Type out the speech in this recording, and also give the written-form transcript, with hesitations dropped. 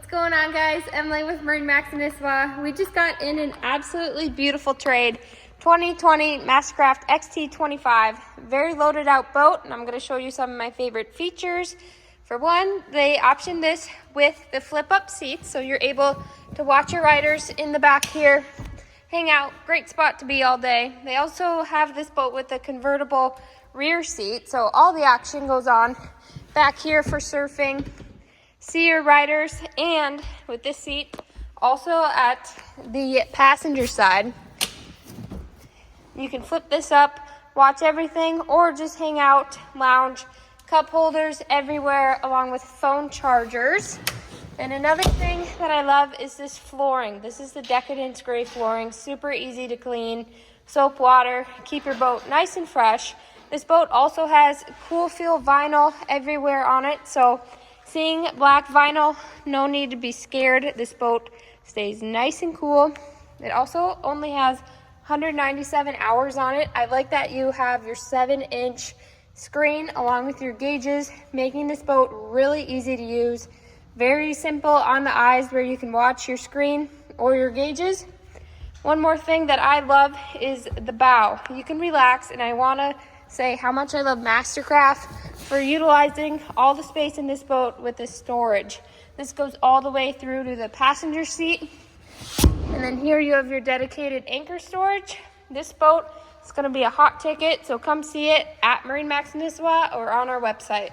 What's going on, guys? Emily with MarineMax Nisswa. We just got in an absolutely beautiful trade. 2020 MasterCraft XT25. Very loaded out boat, and I'm going to show you some of my favorite features. For one, they optioned this with the flip-up seats, so you're able to watch your riders in the back here, hang out. Great spot to be all day. They also have this boat with a convertible rear seat, so all the action goes on back here for surfing. See your riders, and with this seat also at the passenger side, you can flip this up, watch everything, or just hang out, lounge. Cup holders everywhere along with phone chargers. And another thing that I love is this flooring. This is the Decadence gray flooring, super easy to clean, soap, water, keep your boat nice and fresh. This boat also has cool feel vinyl everywhere on it, so seeing black vinyl, no need to be scared. This boat stays nice and cool. It also only has 197 hours on it. I like that you have your 7-inch screen along with your gauges, making this boat really easy to use. Very simple on the eyes where you can watch your screen or your gauges. One more thing that I love is the bow. You can relax, and I want to say how much I love MasterCraft for utilizing all the space in this boat with this storage. This goes all the way through to the passenger seat. And then here you have your dedicated anchor storage. This boat is going to be a hot ticket, so come see it at MarineMax Nisswa or on our website.